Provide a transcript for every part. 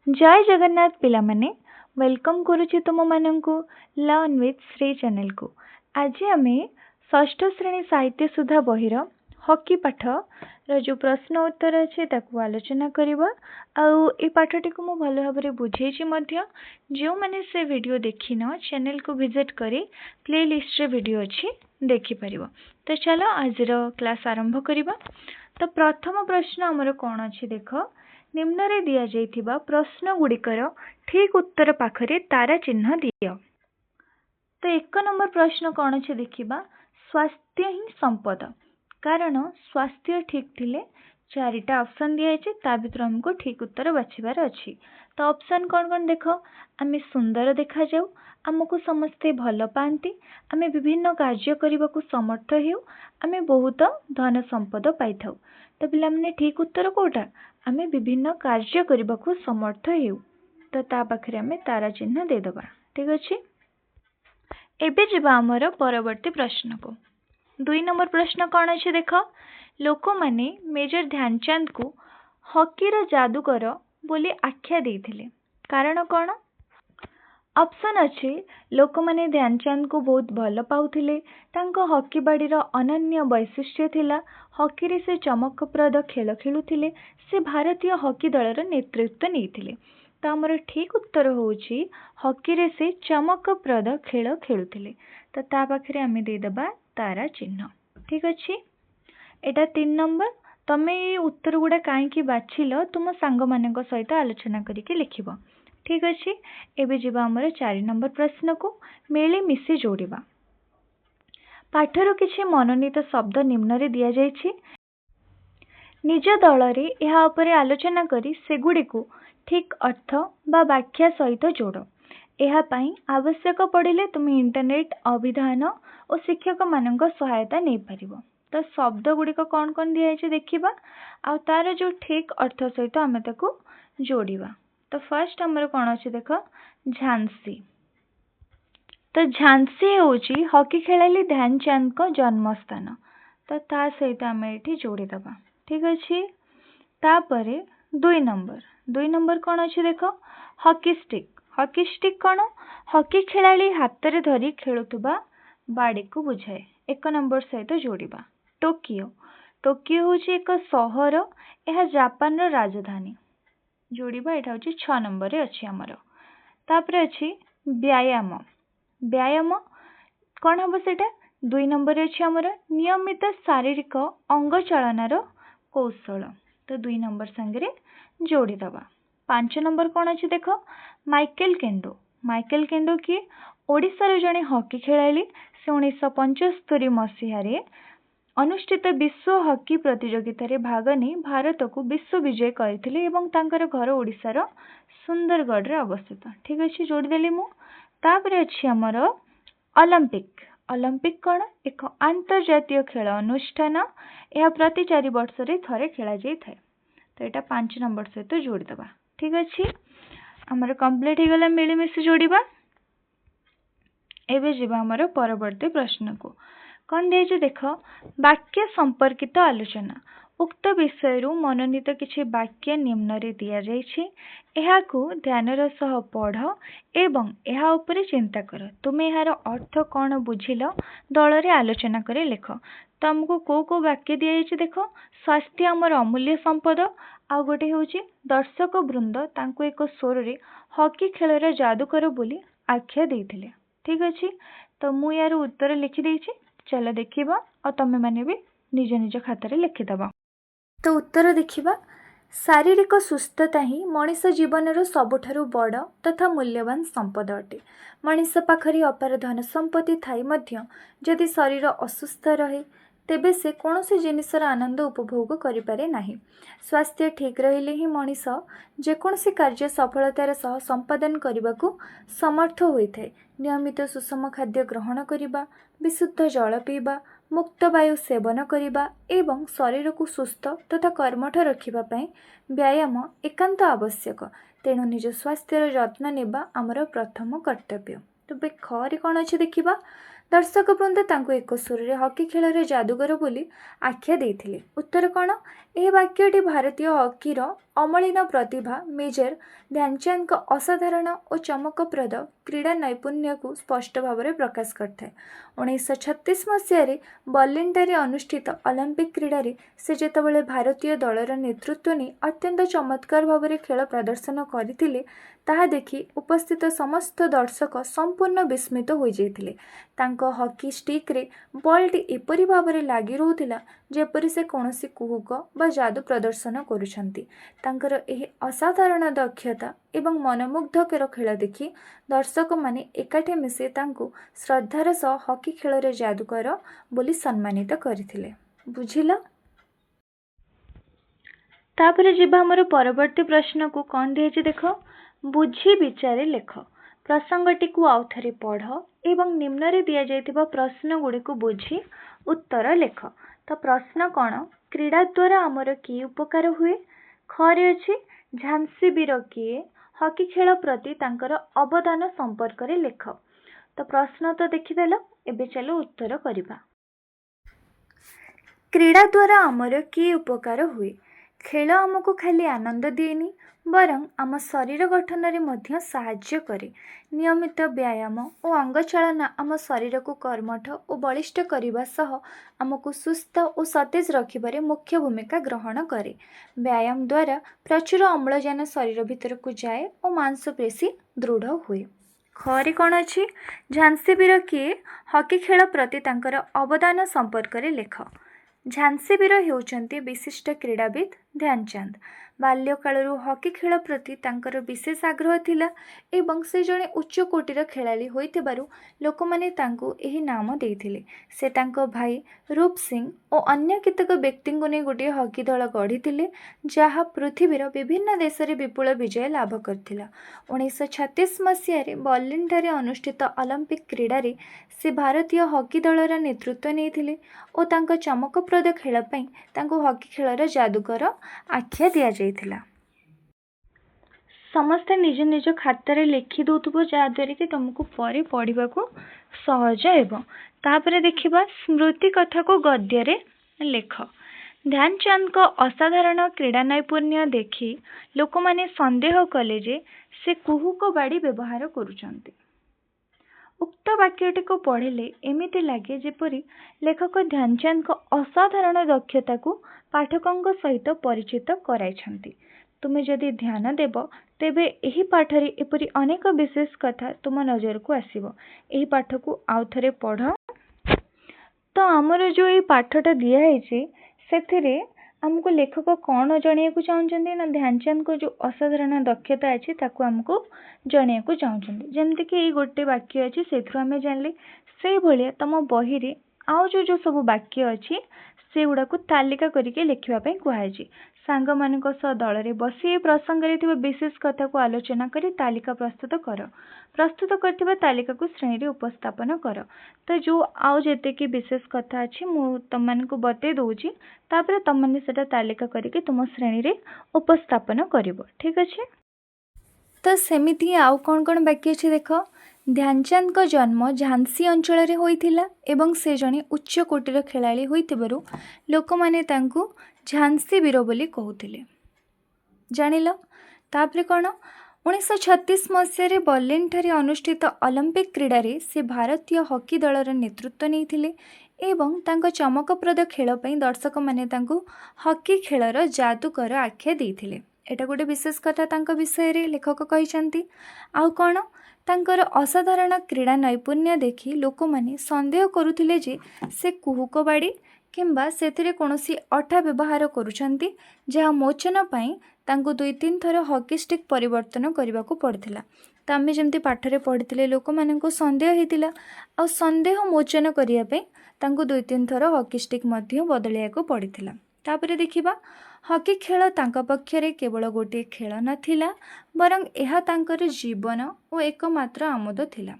जय जगन्नाथ पिलामाने वेलकम करुछि तुम मानंकु learn with Shri channel को। आज आम षष्ठ श्रेणी साहित्य सुधा बहिर हकी पाठ जो प्रश्न उत्तर अच्छे ताकू आलोचना करवा। ए पाठटी को मुझे भल भाव बुझे जो मैंने से वीडियो देखिन चैनल को विजिट करी प्ले लिस्ट रे वीडियो अच्छी देखिपर। तो चलो आज क्लास आरंभ करवा। तो प्रथम प्रश्न आमर कौन अच्छी देख, निम्न रे दिया जाइथिबा प्रश्न गुड़िकर ठीक उत्तर पाखरे तारा चिन्ह दियो। तो एक नंबर प्रश्न कौन अच्छे देखिबा, स्वास्थ्य ही संपद, कारण स्वास्थ्य ठीक थिले चारिटा ऑप्शन दिया है ता भीतर हमको ठीक उत्तर बाछिबार अच्छी। तो ऑप्शन कौन कौन देख, आमे सुंदर देखा जाऊ, आमको समस्ते भल पाती, आमे विभिन्न कार्य करने को समर्थ हेउ, आमे बहुत धन संपद पाई थाउ। तो पिला माने ठीक उत्तर कोटा, आमे विभिन्न कार्य करने को समर्थ हेउ। तो ता पाखरे आमे तारा चिन्ह दे दबा। ठीक अछि। एबे जिबा हमर परवर्ती प्रश्न को। 2 नंबर प्रश्न कौन अच्छे देख, लोक माने मेजर ध्यानचंद को हकीर जादूगर बोली आख्या देइथिले, कारण कौन? ऑप्शन अच्छे, लोक माने ध्यानचंद को बहुत भल पाउथिले, तांको हकी बाड़ीर अनन्य वैशिष्ट्य थिला, हकी रे से चमकप्रद खेल खेलुथिले, से भारतीय हकी दलर नेतृत्व नेइथिले। तो हमर ठीक उत्तर होउची हकी रे से चमकप्रद खेल खेलुथिले। तो ता पाखरे आमे दे दबा तारा चिन्ह। ठीक अछि। एटा 3 नंबर। तमे ये उत्तर गुडा काहेकि बाछिल तुम सांग मानक सहित आलोचना करके लिखिब। ठीक अछि। एबे जिबा हमर 4 नंबर प्रश्न को, मेले मिसे जोड़िबा। पाठर किछि मनोनीत शब्द निम्न रे दिया जायछि, निज दल रे एहा उपरे आलोचना करी सेगुडी को ठीक अर्थ बा व्याख्या सहित जोड़। एहा पई आवश्यक पड़िले तुम इंटरनेट अभिधान और शिक्षक मानक सहायता नहीं पारिबो। तो शब्द गुड़िक कौन कौन दिखाई देखा, आ तार जो ठीक अर्थ सहित आम ताको जोड़िबा। तो फर्स्ट हमर कौन अच्छे देख, झांसी। तो झांसी होची हकी खेलाली ध्यानचंद को जन्मस्थान। तो ता सहित आम ये जोड़ीदबा। ठीक अच्छे। तापरे 2 नंबर कौन अच्छे देख, हकी स्टिक। हकी स्टिक कौन, हकी खेलाली हाथ रे धरी खेलुथुबा बाड़ी को बुझाए। 1 नंबर सहित जोड़िबा। टोकियो। टोकियो होची एक सहर, यह जापान रो राजधानी। जोड़िबा। एटा होची 6 नंबर रे अछि हमर। तापरे अछि व्यायाम। व्यायाम कौन हम सेटा 2 नंबर रे अछि हमर, नियमित शारीरिक अंग चलनार कौशल। तो 2 नंबर संगे जोड़ी दबा। 5 नंबर कौन अच्छे देख, माइकेल केंडो। माइकेल केंडो किए, ओडिशार जड़े हकी खेलाड़ी। से 1975 मसीह अनुष्ठित विश्व हकी प्रतियोगिता रे भाग नहीं भारत को विश्व विजय करथिले एवं तांकर घर ओडिशार सुंदरगढ़ रे अवस्थित। ठीक अच्छे। जोड़देली मु। तापरे अछि हमर ओलंपिक। ओलंपिक कौन, एक अंतर्जातीय खेल अनुष्ठान, यह प्रति 4 वर्ष रे थरे खेला जाय थाए। तो यहाँ 5 नंबर सहित जोड़ीदबा। ठीक अच्छे। आमर कंप्लीट हो गला मिलमिशि जोड़िबा। एबे जिबा हमर परवर्ती प्रश्न को। कौन दिए देख, वाक्य संपर्कित आलोचना। उक्त विषय मनोनीत किछि वाक्य निम्न रे दिया जायछि, एहाकू ध्यानर सह पढ़ एवं एहा उपरे चिंता कर। तुमे एहार अर्थ कौन बुझिल दल रे आलोचना करे लेख। तो हमको को वाक्य दिया जायछि देख, स्वास्थ्य आमर अमूल्य संपद, आ गोटे होची दर्शक वृंद तांको एक स्वर रे हकी खेलर जादूकर बोली आख्या देइथिले। ठीक अछि। तो मु यार उत्तर लिखि देइछि, चलो देखिबा और तमे माने भी निज निज खाता रे लिखिदबा। तो उत्तर देखिबा, शारीरिक सुस्थता ही मनीष जीवन सबुठारु बड़ तथा मूल्यवान संपद अटे। मनीष पाखरे अपार धन संपत्ति थाई मध्य जदि शरीर असुस्थ रहे तेबे से कौनसी जिनिसर आनंद उपभोग करिपारे नाही। स्वास्थ्य ठीक रहिले ही मनीष जेकोसी कार्य सफलतार सह संपादन करबाकू समर्थ होइथे। नियमित सुषम खाद्य ग्रहण करिबा, विशुद्ध जल पीबा, मुक्त वायु सेवन करिबा एवं शरीर को सुस्थ तथा कर्मठ रखिबा पई व्यायाम एकांत आवश्यक। तेणु निज स्वास्थ्यर जत्न नेबा आमर प्रथम कर्तव्य। तो बे खरे कौन अच्छे देखिबा, दर्शक वृंद तांको एक स्वर रे हकी खेल जादूगर बोली आख्या देइथिले। उत्तर कौन, यह वाक्यटी भारतीय हकीर ଅମଳିନ ପ୍ରତିଭା ମେଜର ଧ୍ୟାନଚାନ୍ଦଙ୍କ ଅସାଧାରଣ ଓ ଚମକପ୍ରଦ କ୍ରୀଡ଼ା ନୈପୁଣ୍ୟକୁ ସ୍ପଷ୍ଟ ଭାବରେ ପ୍ରକାଶ କରିଥାଏ। 1936 ମସିହାରେ ବର୍ଲିନଠାରେ ଅନୁଷ୍ଠିତ ଅଲିମ୍ପିକ୍ କ୍ରୀଡ଼ାରେ ସେ ଯେତେବେଳେ ଭାରତୀୟ ଦଳର ନେତୃତ୍ୱ ନେଇ ଅତ୍ୟନ୍ତ ଚମତ୍କାର ଭାବରେ ଖେଳ ପ୍ରଦର୍ଶନ କରିଥିଲେ, ତାହା ଦେଖି ଉପସ୍ଥିତ ସମସ୍ତ ଦର୍ଶକ ସମ୍ପୂର୍ଣ୍ଣ ବିସ୍ମିତ ହୋଇଯାଇଥିଲେ। ତାଙ୍କ ହକି ଷ୍ଟିକ୍ରେ ବଲ୍ଟି ଏପରି ଭାବରେ ଲାଗି ରହୁଥିଲା ଯେପରି ସେ କୌଣସି କୁହୁକ ବା ଯାଦୁ ପ୍ରଦର୍ଶନ କରୁଛନ୍ତି। ତାଙ୍କର ଏହି ଅସାଧାରଣ ଦକ୍ଷତା ଏବଂ ମନମୁଗ୍ଧକର ଖେଳ ଦେଖି ଦର୍ଶକମାନେ ଏକାଠି ମିଶି ତାଙ୍କୁ ଶ୍ରଦ୍ଧାର ସହ ହକି ଖେଳରେ ଯାଦୁକର ବୋଲି ସମ୍ମାନିତ କରିଥିଲେ। ବୁଝିଲ? ତାପରେ ଯିବା ଆମର ପରବର୍ତ୍ତୀ ପ୍ରଶ୍ନକୁ। କ'ଣ ଦିଆଯାଇଛି ଦେଖ। ବୁଝି ବିଚାରି ଲେଖ। ପ୍ରସଙ୍ଗଟିକୁ ଆଉଥରେ ପଢ଼ ଏବଂ ନିମ୍ନରେ ଦିଆଯାଇଥିବା ପ୍ରଶ୍ନଗୁଡ଼ିକୁ ବୁଝି ଉତ୍ତର ଲେଖ। ତ ପ୍ରଶ୍ନ କ'ଣ? କ୍ରୀଡ଼ା ଦ୍ୱାରା ଆମର କି ଉପକାର ହୁଏ? ଖରେ ଅଛି ଝାନ୍ସୀ ବୀର କିଏ? ହକି ଖେଳ ପ୍ରତି ତାଙ୍କର ଅବଦାନ ସମ୍ପର୍କରେ ଲେଖ। ତ ପ୍ରଶ୍ନ ତ ଦେଖିଦେଲ, ଏବେ ଚାଲ ଉତ୍ତର କରିବା। କ୍ରୀଡ଼ା ଦ୍ୱାରା ଆମର କି ଉପକାର ହୁଏ? ଖେଳ ଆମକୁ ଖାଲି ଆନନ୍ଦ ଦିଏନି, ବରଂ ଆମ ଶରୀର ଗଠନରେ ମଧ୍ୟ ସାହାଯ୍ୟ କରେ। ନିୟମିତ ବ୍ୟାୟାମ ଓ ଅଙ୍ଗଚାଳନା ଆମ ଶରୀରକୁ କର୍ମଠ ଓ ବଳିଷ୍ଠ କରିବା ସହ ଆମକୁ ସୁସ୍ଥ ଓ ସତେଜ ରଖିବାରେ ମୁଖ୍ୟ ଭୂମିକା ଗ୍ରହଣ କରେ। ବ୍ୟାୟାମ ଦ୍ୱାରା ପ୍ରଚୁର ଅମ୍ଳଜାନ ଶରୀର ଭିତରକୁ ଯାଏ ଓ ମାଂସପେଶୀ ଦୃଢ଼ ହୁଏ। ଖରେ କ'ଣ ଅଛି? ଝାନ୍ସୀ ବୀର କିଏ? ହକି ଖେଳ ପ୍ରତି ତାଙ୍କର ଅବଦାନ ସମ୍ପର୍କରେ ଲେଖ। ଝାନ୍ସୀ ବୀର ହେଉଛନ୍ତି ବିଶିଷ୍ଟ କ୍ରୀଡ଼ାବିତ୍ ଧ୍ୟାନଚାନ୍ଦ। ବାଲ୍ୟକାଳରୁ ହକି ଖେଳ ପ୍ରତି ତାଙ୍କର ବିଶେଷ ଆଗ୍ରହ ଥିଲା ଏବଂ ସେ ଜଣେ ଉଚ୍ଚ କୋଟିର ଖେଳାଳି ହୋଇଥିବାରୁ ଲୋକମାନେ ତାଙ୍କୁ ଏହି ନାମ ଦେଇଥିଲେ। ସେ ତାଙ୍କ ଭାଇ ରୂପ ସିଂ ଓ ଅନ୍ୟ କେତେକ ବ୍ୟକ୍ତିଙ୍କୁ ନେଇ ଗୋଟିଏ ହକି ଦଳ ଗଢ଼ିଥିଲେ, ଯାହା ପୃଥିବୀର ବିଭିନ୍ନ ଦେଶରେ ବିପୁଳ ବିଜୟ ଲାଭ କରିଥିଲା। 1936 ମସିହାରେ ବର୍ଲିନଠାରେ ଅନୁଷ୍ଠିତ ଅଲିମ୍ପିକ୍ କ୍ରୀଡ଼ାରେ ସେ ଭାରତୀୟ ହକି ଦଳର ନେତୃତ୍ୱ ନେଇଥିଲେ ଓ ତାଙ୍କ ଚମକପ୍ରଦ ଖେଳ ପାଇଁ ତାଙ୍କୁ ହକି ଖେଳର ଯାଦୁକର ଆଖ୍ୟା ଦିଆଯାଇଥିଲା। ସମସ୍ତେ ନିଜ ନିଜ ଖାତାରେ ଲେଖି ଦେଉଥିବ, ଯାହାଦ୍ୱାରା କି ତୁମକୁ ପରେ ପଢ଼ିବାକୁ ସହଜ ହେବ। ତାପରେ ଦେଖିବା ସ୍ମୃତି କଥାକୁ ଗଦ୍ୟରେ ଲେଖ। ଧ୍ୟାନଚାନ୍ଦଙ୍କ ଅସାଧାରଣ କ୍ରୀଡ଼ା ନୈପୁଣ୍ୟ ଦେଖି ଲୋକମାନେ ସନ୍ଦେହ କଲେ ଯେ ସେ କୁହୁକ ବାଡ଼ି ବ୍ୟବହାର କରୁଛନ୍ତି। ଉକ୍ତ ବାକ୍ୟଟିକୁ ପଢ଼ିଲେ ଏମିତି ଲାଗେ ଯେପରି ଲେଖକ ଧ୍ୟାନଚାନ୍ଦଙ୍କ ଅସାଧାରଣ ଦକ୍ଷତାକୁ ପାଠକଙ୍କ ସହିତ ପରିଚିତ କରାଇଛନ୍ତି। ତୁମେ ଯଦି ଧ୍ୟାନ ଦେବ, ତେବେ ଏହି ପାଠରେ ଏପରି ଅନେକ ବିଶେଷ କଥା ତୁମ ନଜରକୁ ଆସିବ। ଏହି ପାଠକୁ ଆଉଥରେ ପଢ଼। ତ ଆମର ଯେଉଁ ଏହି ପାଠଟା ଦିଆହେଇଛି, ସେଥିରେ ଆମକୁ ଲେଖକ କ'ଣ ଜଣାଇବାକୁ ଚାହୁଁଛନ୍ତି ନା ଧ୍ୟାନଚାନ୍ଦଙ୍କ ଯେଉଁ ଅସାଧାରଣ ଦକ୍ଷତା ଅଛି ତାକୁ ଆମକୁ ଜଣାଇବାକୁ ଚାହୁଁଛନ୍ତି। ଯେମିତିକି ଏଇ ଗୋଟେ ବାକ୍ୟ ଅଛି, ସେଥିରୁ ଆମେ ଜାଣିଲେ। ସେଇଭଳିଆ ତମ ବହିରେ ଆଉ ଯେଉଁ ସବୁ ବାକ୍ୟ ଅଛି ସେଗୁଡ଼ାକୁ ତାଲିକା କରିକି ଲେଖିବା ପାଇଁ କୁହାଯାଇଛି। ସାଙ୍ଗମାନଙ୍କ ସହ ଦଳରେ ବସି ଏ ପ୍ରସଙ୍ଗରେ ଥିବା ବିଶେଷ କଥାକୁ ଆଲୋଚନା କରି ତାଲିକା ପ୍ରସ୍ତୁତ କର। ପ୍ରସ୍ତୁତ କରିଥିବା ତାଲିକାକୁ ଶ୍ରେଣୀରେ ଉପସ୍ଥାପନ କର। ତ ଯେଉଁ ଆଉ ଯେତିକି ବିଶେଷ କଥା ଅଛି ମୁଁ ତୁମମାନଙ୍କୁ ବତେଇ ଦେଉଛି, ତାପରେ ତୁମମାନେ ସେଟା ତାଲିକା କରିକି ତୁମ ଶ୍ରେଣୀରେ ଉପସ୍ଥାପନ କରିବ। ଠିକ୍ ଅଛି? ତ ସେମିତି ଆଉ କ'ଣ ବାକି ଅଛି ଦେଖ। ଧ୍ୟାନଚାନ୍ଦଙ୍କ ଜନ୍ମ ଝାନ୍ସୀ ଅଞ୍ଚଳରେ ହୋଇଥିଲା ଏବଂ ସେ ଜଣେ ଉଚ୍ଚ କୋଟିର ଖେଳାଳି ହୋଇଥିବାରୁ ଲୋକମାନେ ତାଙ୍କୁ ଝାନ୍ସୀ ବୀର ବୋଲି କହୁଥିଲେ। ଜାଣିଲ? ତାପରେ କ'ଣ? 1936 ମସିହାରେ ବର୍ଲିନଠାରେ ଅନୁଷ୍ଠିତ ଅଲିମ୍ପିକ୍ କ୍ରୀଡ଼ାରେ ସେ ଭାରତୀୟ ହକି ଦଳର ନେତୃତ୍ୱ ନେଇଥିଲେ ଏବଂ ତାଙ୍କ ଚମକପ୍ରଦ ଖେଳ ପାଇଁ ଦର୍ଶକମାନେ ତାଙ୍କୁ ହକି ଖେଳର ଯାଦୁକର ଆଖ୍ୟା ଦେଇଥିଲେ। ଏଇଟା ଗୋଟେ ବିଶେଷ କଥା ତାଙ୍କ ବିଷୟରେ ଲେଖକ କହିଛନ୍ତି। ଆଉ କ'ଣ? ତାଙ୍କର ଅସାଧାରଣ କ୍ରୀଡ଼ା ନୈପୁଣ୍ୟ ଦେଖି ଲୋକମାନେ ସନ୍ଦେହ କରୁଥିଲେ ଯେ ସେ କୁହୁକ ବାଡ଼ି କିମ୍ବା ସେଥିରେ କୌଣସି ଅଠା ବ୍ୟବହାର କରୁଛନ୍ତି, ଯାହା ମୋଚନ ପାଇଁ ତାଙ୍କୁ 2-3 ଥର ହକି ଷ୍ଟିକ୍ ପରିବର୍ତ୍ତନ କରିବାକୁ ପଡ଼ିଥିଲା। ତ ଆମେ ଯେମିତି ପାଠରେ ପଢ଼ିଥିଲେ, ଲୋକମାନଙ୍କୁ ସନ୍ଦେହ ହେଇଥିଲା, ଆଉ ସନ୍ଦେହ ମୋଚନ କରିବା ପାଇଁ ତାଙ୍କୁ 2-3 ଥର ହକି ଷ୍ଟିକ୍ ମଧ୍ୟ ବଦଳାଇବାକୁ ପଡ଼ିଥିଲା। ତାପରେ ଦେଖିବା, ହକି ଖେଳ ତାଙ୍କ ପକ୍ଷରେ କେବଳ ଗୋଟିଏ ଖେଳ ନଥିଲା, ବରଂ ଏହା ତାଙ୍କର ଜୀବନ ଓ ଏକମାତ୍ର ଆମୋଦ ଥିଲା।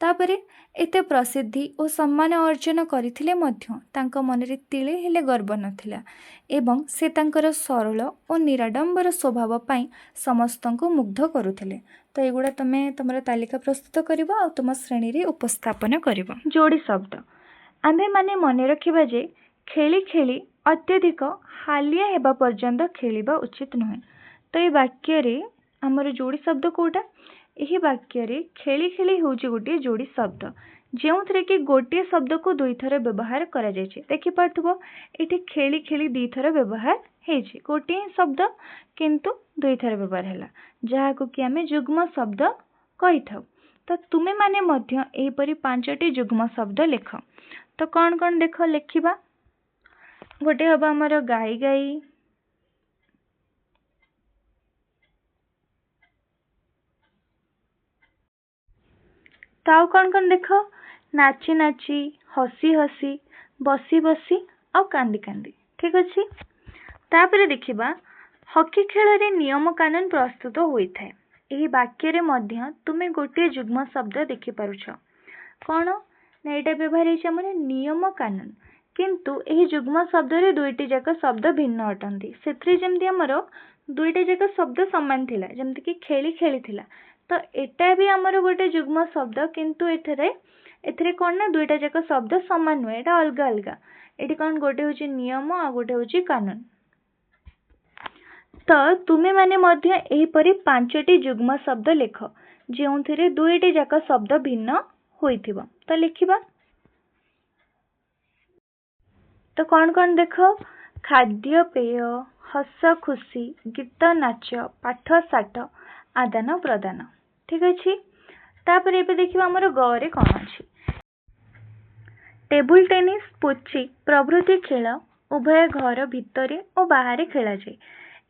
ତାପରେ ଏତେ ପ୍ରସିଦ୍ଧି ଓ ସମ୍ମାନ ଅର୍ଜନ କରିଥିଲେ ମଧ୍ୟ ତାଙ୍କ ମନରେ ତିଳେ ହେଲେ ଗର୍ବ ନଥିଲା ଏବଂ ସେ ତାଙ୍କର ସରଳ ଓ ନିରାଡ଼ମ୍ବର ସ୍ୱଭାବ ପାଇଁ ସମସ୍ତଙ୍କୁ ମୁଗ୍ଧ କରୁଥିଲେ। ତ ଏଗୁଡ଼ା ତୁମେ ତୁମର ତାଲିକା ପ୍ରସ୍ତୁତ କରିବ ଆଉ ତୁମ ଶ୍ରେଣୀରେ ଉପସ୍ଥାପନ କରିବ। ଯୋଡ଼ି ଶବ୍ଦ। ଆମ୍ଭେମାନେ ମନେ ରଖିବା ଯେ ଖେଳି ଖେଳି अत्यधिक हालिया हेबा पर्यंत खेलिबा उचित नुहे। तो ये वाक्य रे हमर जोड़ी शब्द कोटा, यही वाक्य रे खेली खेली होची गोटे जोड़ी शब्द जो थे कि गोटे शब्द को दुई थर व्यवहार करा जायछि। देखि पार्थबो एठी खेली खेली दी थर व्यवहार हेछि, गोटे ही शब्द किंतु दुई थर व्यवहार हैला, जहा को कि हमें जुग्म शब्द कहि थाउ। तो तुमे माने मध्य एहिपरि 5टी जुग्म शब्द लेख। तो कौन कौन देख लिखिबा, गोटे हबा हमर गाई गाई, ताऊ कौन कौन देख, नाची नाची, हसी हसी, बसी बसी और कांदी कांदी। ठीक अच्छे। तापर देखिबा हॉकी खेल रे नियम कानून प्रस्तुत होइथाय। एही वाक्य रे मध्य तुमे गोटे जुग्म शब्द देखि पारुछ। कौन ना एटा व्यवहार है हमर नियम कानून, किंतु एही जुग्म शब्द रे दुईटी जाक शब्द भिन्न अटंती। सेथरे जेमति हमर दुईटा जाक शब्द समान थिला, जेमति कि खेली खेली थिला, तो एटा भी हमर गोटे जुग्म शब्द, किंतु एथरे कौन ना दुईटा जाक शब्द समान नुहे, एटा अलगा अलगा। एटी कौन गोटे होची नियम आ गोटे होची कानून। तो तुमे माने मध्य एहीपरि 5टी जुग्म शब्द लेख जो दुईटी जाक शब्द भिन्न होइथिबो। तो लिखिबा। तो कौन कौन देख, खाद्य पेय, हस खुशी, गीत नाच, पाठ साठ, आदान प्रदान। ठीक अच्छे। तापर एबे देखिबा हमर गरे कौन अछि, टेबुल टेनिस, पुची प्रभृति खेल उभय घर भितरे और बाहर खेला जाए।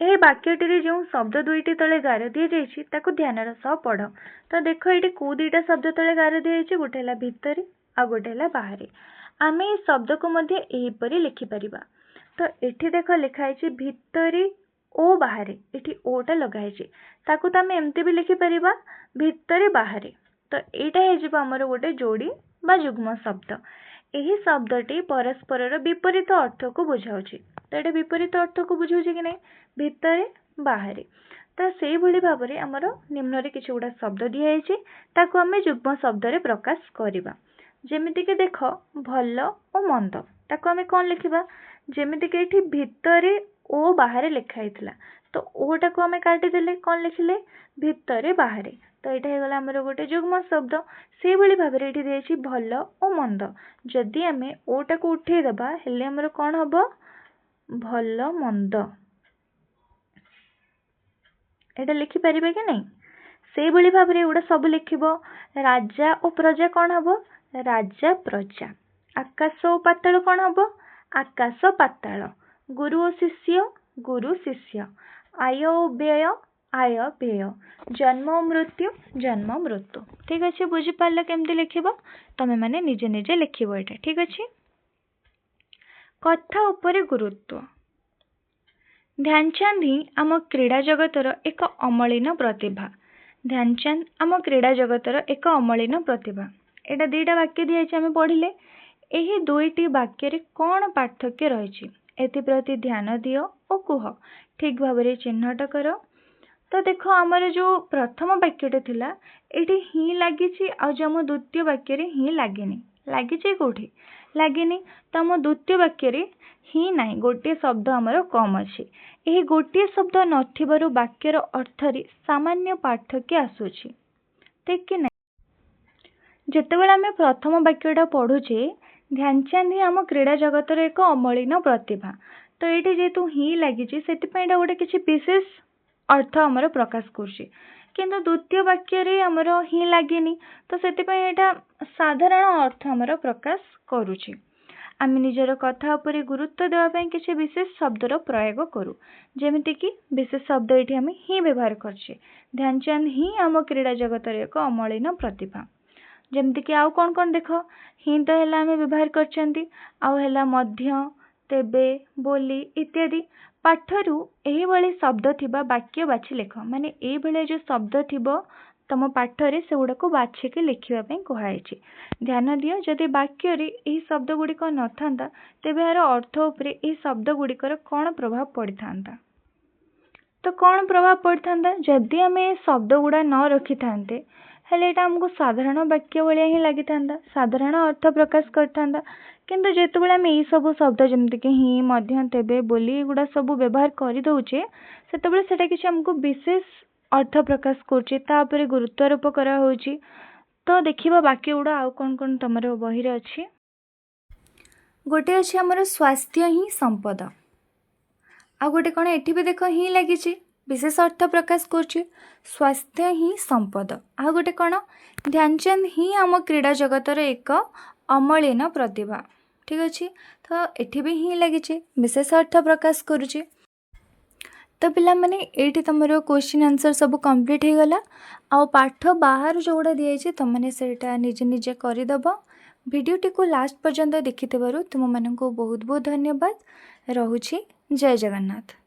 यह वाक्यटी जो शब्द दुईटी तले गार दी जाइछि ताकू ध्यानर सह पढ़। तो देख ये कौ दुईटा शब्द तले गार दी जाइछि, गोटे है भितरे आ गोटे है बाहर। आम ये शब्द को मध्य एहीपरि लिखि परिबा। तो एठी देख लिखाई भितरे ओ बाहर, एठी ओटा लगाई ताकू तो आम एमती भी लिखि परिबा भितरे बाहर। तो एटा है हमर गोटे जोड़ी बा जुग्म शब्द। यही शब्दटी परस्पर विपरीत अर्थ को बुझाऊँगी। तो ये विपरीत अर्थ को बुझाऊँगी कि नहीं, भितरे बाहर। तो से भली भाव में आमर निम्न रे किछि गुडा शब्द दिखाई ताकू आमे जुग्म शब्द रे प्रकाश करिबा। जेमिति कि देख भल और मंद, ताकू आमे कौन लिखिबा, जेमिति कि एठी भितरे ओ बाहर लिखा हैतला, तो ओटा को आमे काटी देले कौन लिखिले भितरे बाहर। तो यहाँ है गला हमर गोटे जुग्म शब्द। से भली भाव में एठी देछि भल और मंद, जदि आमे ओटा को उठे दबा हेले हमर कौन हबो भल मंद। एटा लिखि परिबे कि नहीं। से भली भाव में एगुडा सब लिखिबो। राजा और प्रजा कौन हबो राजा प्रजा। आकाश और पाताल कौन हबो आकाश पाताल। गुरु और शिष्य गुरु शिष्य। आय और व्यय आय व्यय। जन्म और मृत्यु जन्म मृत्यु। ठीक अच्छे। बुझी पारल केमती लिखिबो, तमे माने निजे निजे लिखिबो एटा। ठीक अच्छे। कथा उपरे गुरुत्व। ध्यानचंद ही आम क्रीड़ा जगतर एक अमलिन प्रतिभा। ध्यानचंद आम क्रीड़ा जगतर एक अमलिन प्रतिभा। एटा दुईटा वाक्य दिखाई आम पढ़िले। यही दुईटी वाक्य रे कौन पार्थक्य रही एप्रति ध्यान दियो और कुह। ठीक भाव में चिन्हट कर। तो देख आमर जो प्रथम वाक्यटे थिला एटी ही लगी आ जो द्वितीय वाक्य रे ही लगिनी। लगी कौटी लगिनी, तो आम द्वितीय वाक्य रे ही ना, गोटे शब्द आमर कम अच्छी। यही गोटे शब्द नथिबारु वाक्यर अर्थ रे सामान्य पार्थक्य आसुछि। ठीक कि ना। जेतेबेले आमे प्रथम वाक्यटा पढ़ुचे ध्यानचंद ही आम क्रीड़ा जगतर एक अमलिन प्रतिभा, तो ये जेहेतु ही लगी से गोटे किसी विशेष अर्थ आमर प्रकाश करुचे। किंतु द्वितीय वाक्य रे आमर ही लगिनी, तो से साधारण अर्थ आमर प्रकाश करुचे। आम निजर कथा उपरे गुरुत्व देवाई किसी विशेष शब्दर प्रयोग करूँ, जेमिति कि विशेष शब्द ये आम ही व्यवहार करछे। ध्यानचंद ही आम क्रीड़ा जगतर एक अमलिन प्रतिभा। जमती कि आउ कौन कौन देख ही तो है आम व्यवहार करछंती, आउ है मध्य, तेबे, बोली इत्यादि। पाठरू यही शब्द थिबा वाक्य बाछि लेख। माने यही भाया जो शब्द थिबो तम पाठरे से गुड़ाक बाछिकी लिखापी कहुई। ध्यान दियो, जदि वाक्य रे यही शब्द गुड़िक न था तेबे यार अर्थ उपरे यही शब्द गुड़िकर कौन प्रभाव पड़ था। तो कौन प्रभाव पड़ था, जदि आम शब्द गुड़ा न रखी था हेले एटा हमको साधारण वाक्य भाया ही लगी था, साधारण अर्थ प्रकाश करता। କିନ୍ତୁ ଯେତେବେଳେ ଆମେ ଏଇ ସବୁ ଶବ୍ଦ ଯେମିତିକି ହିଁ ମଧ୍ୟ ତେବେ ବୋଲି ଏଗୁଡ଼ା ସବୁ ବ୍ୟବହାର କରିଦେଉଛେ ସେତେବେଳେ ସେଇଟା କିଛି ଆମକୁ ବିଶେଷ ଅର୍ଥ ପ୍ରକାଶ କରୁଛି, ତା ଉପରେ ଗୁରୁତ୍ୱାରୋପ କରାହେଉଛି। ତ ଦେଖିବା ବାକି ଗୁଡ଼ା ଆଉ କ'ଣ ତମର ବହିରେ ଅଛି। ଗୋଟେ ଅଛି ଆମର ସ୍ୱାସ୍ଥ୍ୟ ହିଁ ସମ୍ପଦ। ଆଉ ଗୋଟେ କ'ଣ ଏଠି ବି ଦେଖ ହିଁ ଲାଗିଛି, ବିଶେଷ ଅର୍ଥ ପ୍ରକାଶ କରୁଛି, ସ୍ୱାସ୍ଥ୍ୟ ହିଁ ସମ୍ପଦ। ଆଉ ଗୋଟେ କ'ଣ, ଧ୍ୟାନଚାନ୍ଦ ହିଁ ଆମ କ୍ରୀଡ଼ା ଜଗତର ଏକ ଅମଳିନ ପ୍ରତିଭା। ଠିକ୍ ଅଛି, ତ ଏଠି ବି ହିଁ ଲାଗିଛି, ବିଶେଷ ଅର୍ଥ ପ୍ରକାଶ କରୁଛି। ତ ପିଲାମାନେ ଏଇଠି ତୁମର କ୍ୱେଶ୍ଚିନ୍ ଆନ୍ସର୍ ସବୁ କମ୍ପ୍ଲିଟ୍ ହେଇଗଲା। ଆଉ ପାଠ ବାହାରୁ ଯେଉଁଗୁଡ଼ା ଦିଆଯାଇଛି ତୁମମାନେ ସେଇଟା ନିଜେ ନିଜେ କରିଦେବ। ଭିଡ଼ିଓଟିକୁ ଲାଷ୍ଟ ପର୍ଯ୍ୟନ୍ତ ଦେଖିଥିବାରୁ ତୁମମାନଙ୍କୁ ବହୁତ ବହୁତ ଧନ୍ୟବାଦ। ରହୁଛି। ଜୟ ଜଗନ୍ନାଥ।